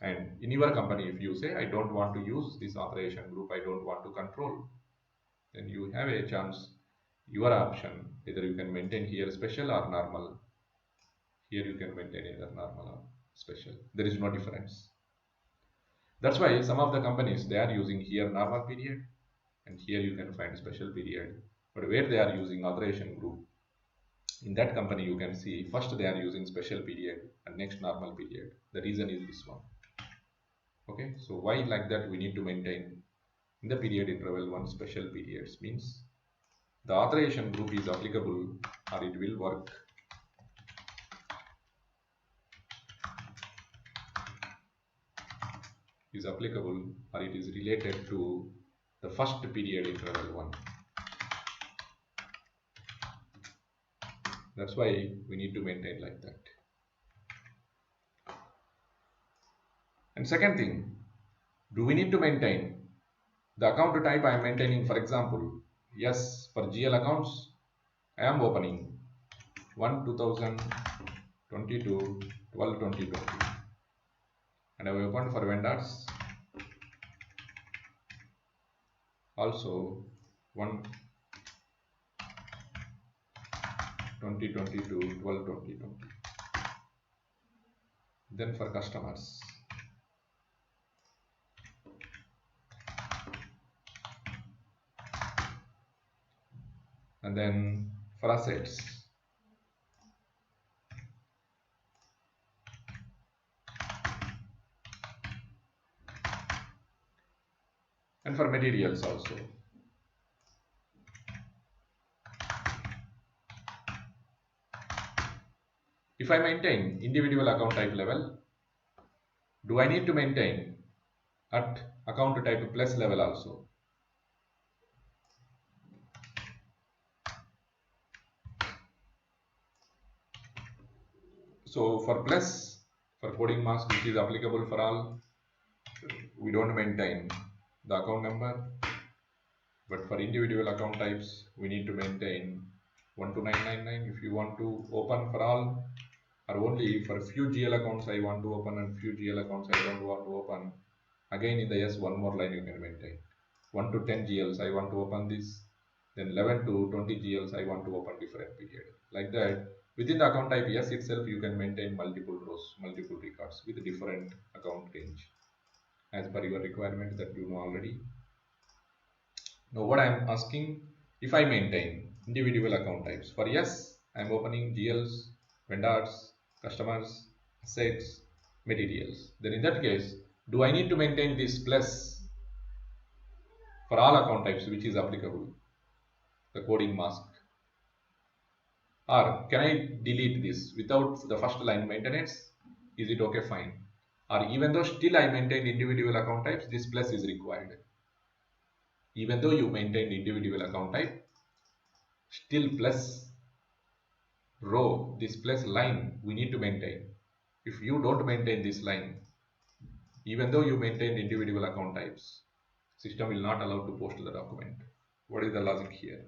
And in your company, if you say I don't want to use this authorization group, I don't want to control, then you have a chance, your option, either you can maintain here special or normal. Here you can maintain either normal or special. There is no difference. That's why some of the companies, they are using here normal period and here you can find special period. But where they are using authorization group, In that company you can see first they are using special period and next normal period. The reason is this one. Okay, so why like that? We need to maintain in the period interval one special periods, means the authorization group is applicable or it will work is applicable or it is related to the first period interval one. That's why we need to maintain like that. And second thing, do we need to maintain the account type I am maintaining? For example, yes, for GL accounts I am opening 1 2022 12 2020 and I have opened for vendors also 1 2022 12 2020. Then for customers, and then for assets, and for materials also. If I maintain individual account type level, do I need to maintain at account type plus level also? So for plus, for coding mask which is applicable for all, we don't maintain the account number, but for individual account types we need to maintain 12999 if you want to open for all, or only for few GL accounts I want to open and few GL accounts I don't want to open. Again in the yes, one more line you can maintain 1 to 10 GLs I want to open this, then 11 to 20 GLs I want to open different period. Like that, within the account type yes itself you can maintain multiple rows, multiple records with different account range as per your requirement that you know already. Now what I am asking, if I maintain individual account types, for yes I am opening GLs, vendors, customers, assets, materials, then in that case do I need to maintain this plus for all account types which is applicable, the coding mask, or can I delete this without the first line maintenance? Is it okay? Fine. Or even though still I maintain individual account types, this plus is required. Even though you maintain individual account type, still plus row, this plus line we need to maintain. If you don't maintain this line, even though you maintain individual account types, system will not allow to post the document. What is the logic here?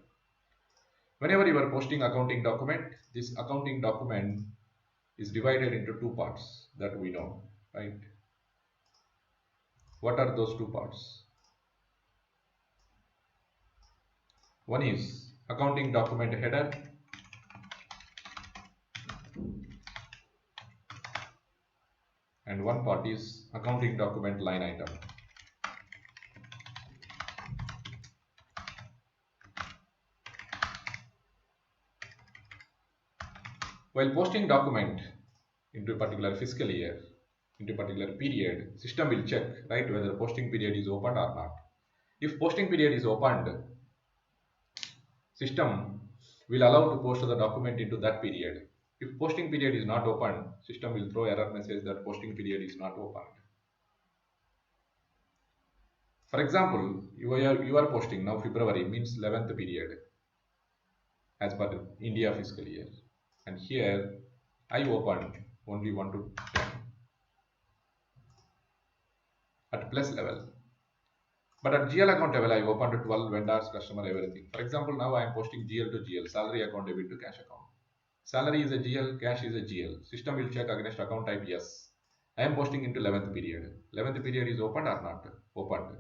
Whenever you are posting accounting document, this accounting document is divided into two parts that we know, right? What are those two parts? One is accounting document header and one part is accounting document line item. While posting document into a particular fiscal year, into a particular period, system will check, right, whether posting period is opened or not. If posting period is opened, system will allow to post the document into that period. If posting period is not opened, system will throw error message that posting period is not opened. For example, you are posting now February means 11th period as per India fiscal year, and here I opened only 1 to 10 at plus level. But at GL account level, I opened 12 vendors, customer, everything. For example, now I am posting GL to GL, salary account debit to cash account. Salary is a GL, cash is a GL. System will check against account type yes. I am posting into 11th period. 11th period is opened or not? Opened.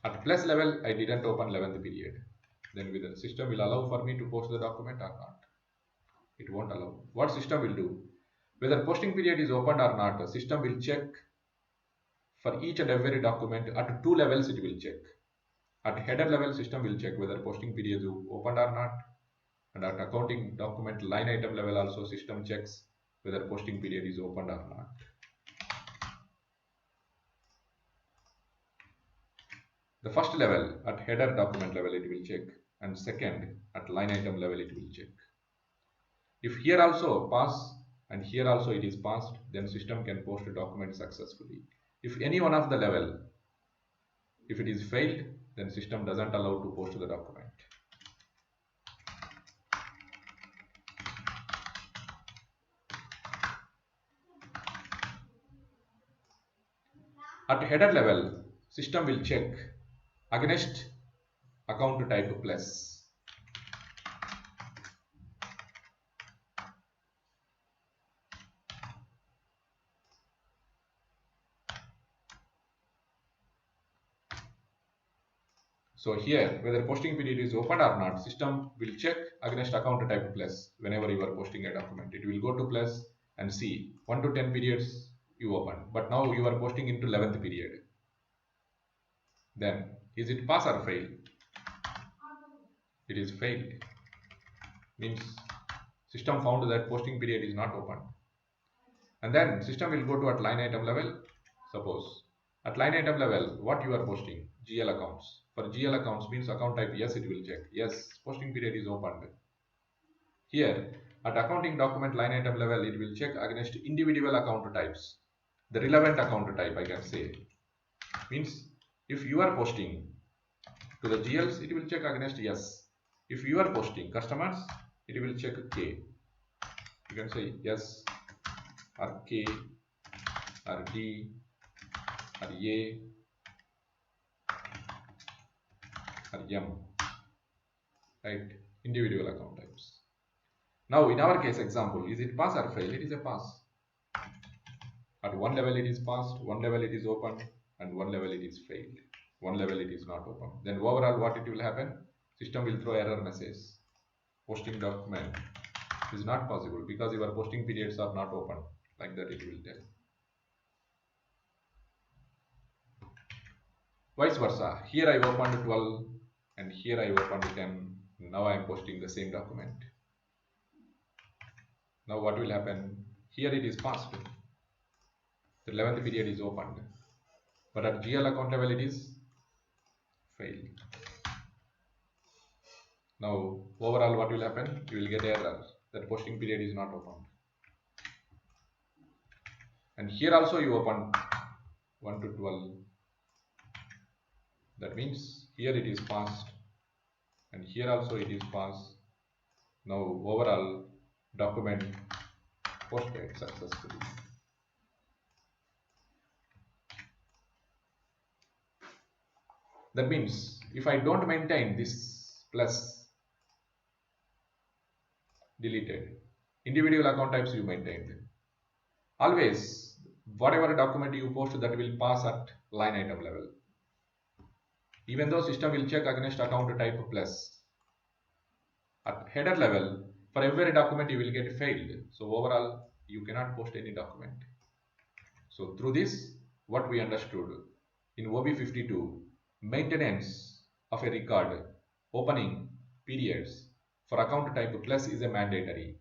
At plus level, I didn't open 11th period. Then with the system will allow for me to post the document or not? It won't allow. What system will do? Whether posting period is opened or not, the system will check for each and every document at two levels. It will check. At header level, system will check whether posting period is opened or not. And at accounting document line item level also system checks whether posting period is opened or not. The first level at header document level it will check, and second at line item level it will check. If here also pass and here also it is passed, then system can post a document successfully. If any one of the level, if it is failed, then system doesn't allow to post the document. At header level, system will check against account type plus. So here, whether posting period is open or not, system will check against account type plus. Whenever you are posting a document, it will go to plus and see 1 to 10 periods you open. But now you are posting into 11th period. Then is it pass or fail? It is failed. Means system found that posting period is not open. And then system will go to at line item level. Suppose at line item level, what you are posting? GL accounts. For GL accounts means account type, yes, it will check. Yes, posting period is opened. Here, at accounting document line item level, it will check against individual account types. The relevant account type, I can say. Means if you are posting to the GLs, it will check against yes. If you are posting customers, it will check K. You can say yes or K or D or A or M, right? Individual account types. Now in our case example, is it pass or fail? It is a pass. At one level it is passed, one level it is open, and one level it is failed. One level it is not open. Then overall what it will happen? System will throw error message. Posting document is not possible because your posting periods are not open. Like that it will tell. Vice versa. Here I opened 12 and here I opened 10. Now I am posting the same document. Now what will happen? Here it is passed. The 11th period is opened. But at GL account level it is failed. Now overall what will happen? You will get error that posting period is not opened. And here also you open 1 to 12. That means here it is passed and here also it is passed. Now overall document posted successfully. That means if I don't maintain this plus deleted, individual account types you maintained. Always whatever document you post that will pass at line item level. Even though system will check against account type plus. At header level, for every document you will get failed. So overall you cannot post any document. So through this, what we understood in OB52, maintenance of a record, opening, periods for account type plus is a mandatory.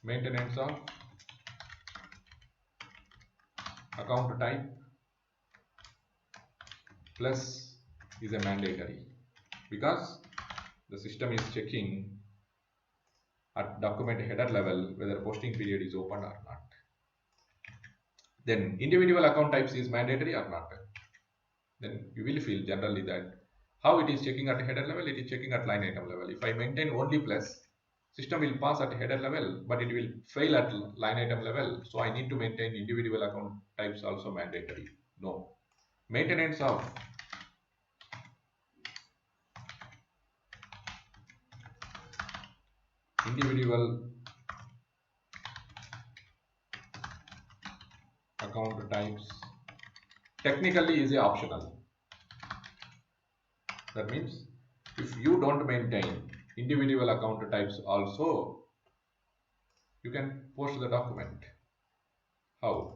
Maintenance of account type plus is a mandatory because the system is checking at document header level whether posting period is open or not. Then individual account types is mandatory or not. Then you will feel generally that how it is checking at header level, it is checking at line item level. If I maintain only plus, system will pass at header level, but it will fail at line item level. So I need to maintain individual account types also mandatory. No. Maintenance of individual account types technically is a optional. That means if you don't maintain individual account types also, you can post the document. How?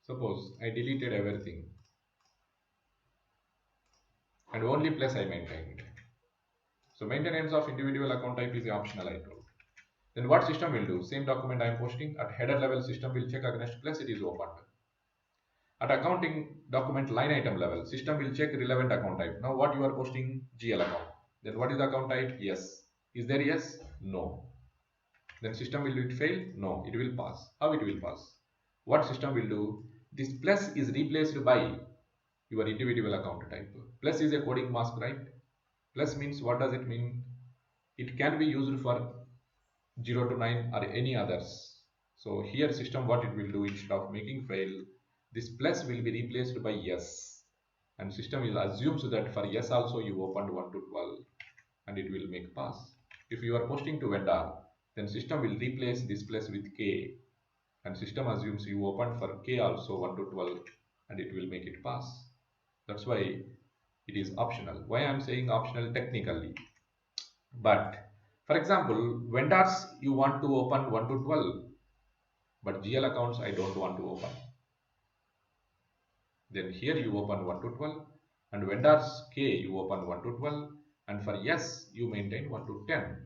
Suppose I deleted everything and only plus I maintained. So maintenance of individual account type is optional, I told. Then what system will do? Same document I am posting at header level, system will check against plus it is opened. At accounting document line item level, system will check relevant account type. Now what you are posting? GL account. Then what is the account type? Yes. Is there yes? No. Then system will it fail? No, it will pass. How it will pass? What system will do? This plus is replaced by your individual account type. Plus is a coding mask, right? Plus means what does it mean? It can be used for 0 to 9 or any others. So here system what it will do, instead of making fail, this plus will be replaced by yes. And system will assumes that for yes also you opened 1 to 12 and it will make pass. If you are posting to vendor, then system will replace this plus with k and system assumes you opened for k also 1 to 12 and it will make it pass. That's why it is optional. Why I'm saying optional technically? But for example, vendors you want to open 1 to 12, but GL accounts I don't want to open. Then here you open 1 to 12 and vendors K you open 1 to 12 and for yes you maintain 1 to 10.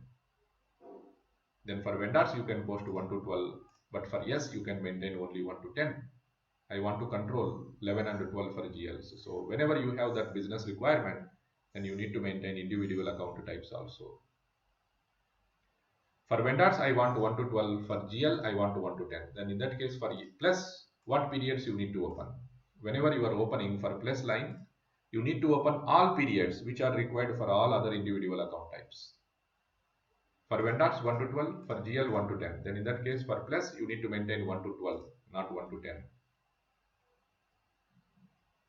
Then for vendors you can post 1 to 12 but for yes you can maintain only 1 to 10. I want to control 11 and 12 for GLs. So whenever you have that business requirement, then you need to maintain individual account types also. For vendors, I want 1 to 12. For GL, I want 1 to 10. Then in that case, for plus, what periods you need to open? Whenever you are opening for plus line, you need to open all periods which are required for all other individual account types. For vendors, 1 to 12. For GL, 1 to 10. Then in that case, for plus, you need to maintain 1 to 12, not 1 to 10.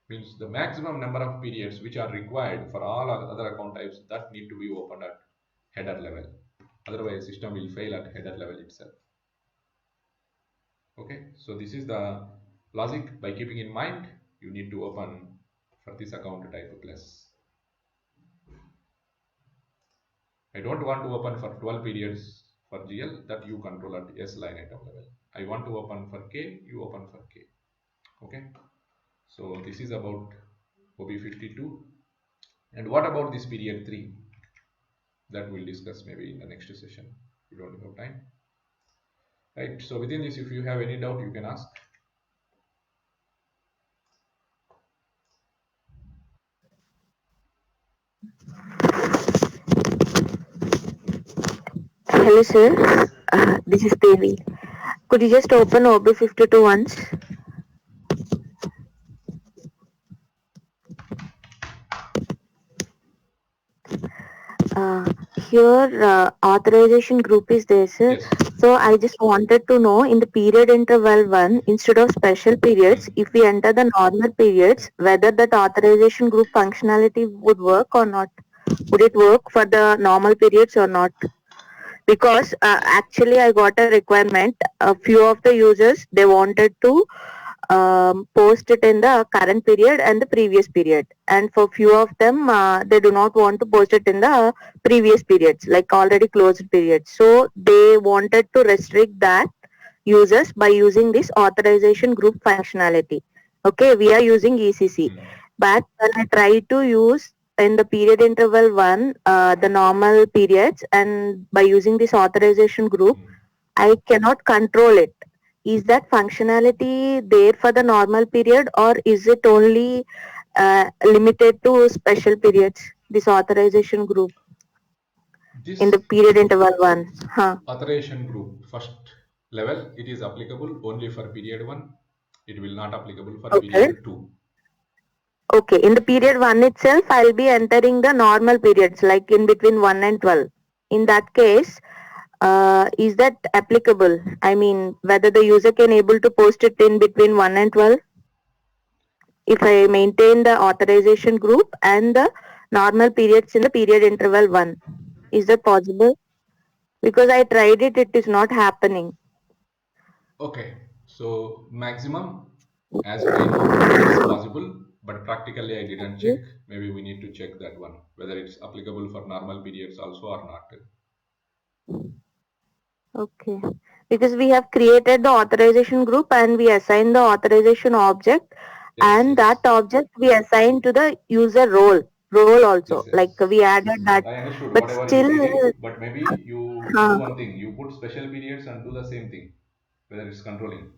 Means the maximum number of periods which are required for all other account types that need to be opened at header level. Otherwise, system will fail at header level itself. Okay, so this is the logic. By keeping in mind, you need to open for this account type plus. I don't want to open for 12 periods for GL, that you control at S line item level. I want to open for K, you open for K. Okay, so this is about OB52. And what about this period 3? That we'll discuss maybe in the next session. We don't have time. Right, so within this, if you have any doubt, you can ask. Hello, sir. This is Devi. Could you just open OB52 once? Uh, Here, authorization group is there, sir. Yes. So I just wanted to know in the period interval one, instead of special periods, Hmm. if we enter the normal periods, whether that authorization group functionality would work or not. Would it work for the normal periods or not? Because actually I got a requirement. A few of the users they wanted to post it in the current period and the previous period, and for few of them they do not want to post it in the previous periods, like already closed periods. So they wanted to restrict that users by using this authorization group functionality. Okay, we are using ECC, Hmm. but when I try to use in the period interval one, the normal periods, and by using this authorization group, Hmm. I cannot control it. Is that functionality there for the normal period, or is it only limited to special periods? This authorization group in This the period interval one. Huh. authorization group first level, it is applicable only for period 1. It will not applicable for Okay. period 2. Okay. In the period one itself, I'll be entering the normal periods, like in between 1 and 12. In that case, is that applicable? I mean, whether the user can able to post it in between 1 and 12? If I maintain the authorization group and the normal periods in the period interval 1. Is that possible? Because I tried it, it is not happening. Okay, so maximum, as I know, it is possible, but practically I didn't check. Okay. Maybe we need to check that one, whether it's applicable for normal periods also or not. Okay. because we have created the authorization group and we assign the authorization object, Yes, and that yes, object we assign to the user role also, yes, like yes. we added that, I understood but whatever you still did it, but maybe you do uh, one thing. You put special periods and do the same thing, whether it's controlling,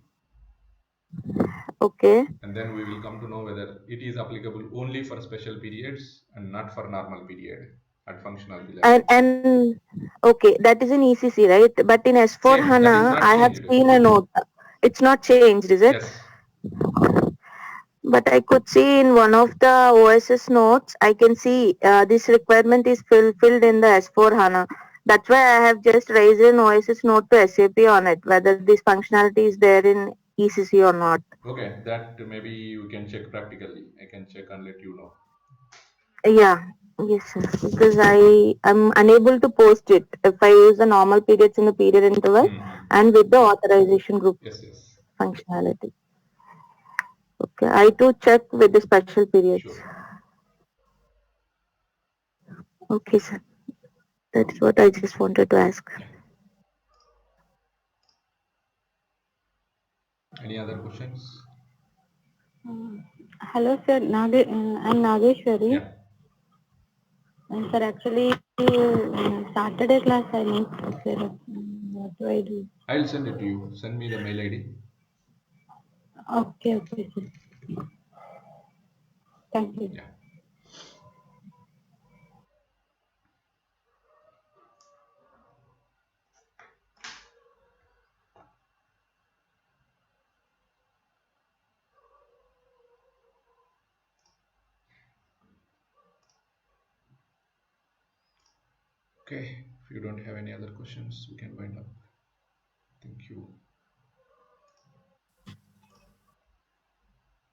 okay. and then we will come to know whether it is applicable only for special periods and not for normal period at functionality level. And okay, that is in ECC, right? But in S4 Same, that is HANA, not I have changed. seen a note. It's not changed, is it? Yes. But I could see in one of the OSS notes, I can see this requirement is fulfilled in the S4 HANA. That's why I have just raised an OSS note to SAP on it, whether this functionality is there in ECC or not. Okay, that maybe you can check practically. I can check and let you know. Yeah, yes, sir. Because I am unable to post it if I use the normal periods in the period interval Hmm. and with the authorization group Yes, yes. functionality. Okay, I too check with the special periods. Sure. Okay, sir. That's what I just wanted to ask. Yeah. Any other questions? Hello, sir. I'm Nageshwari. Yeah. And sir, actually, Saturday class I missed, sir. What do I do? I'll send it to you. Send me the mail ID. Okay, okay, sir. Thank you. Yeah. Okay. If you don't have any other questions, we can wind up. Thank you.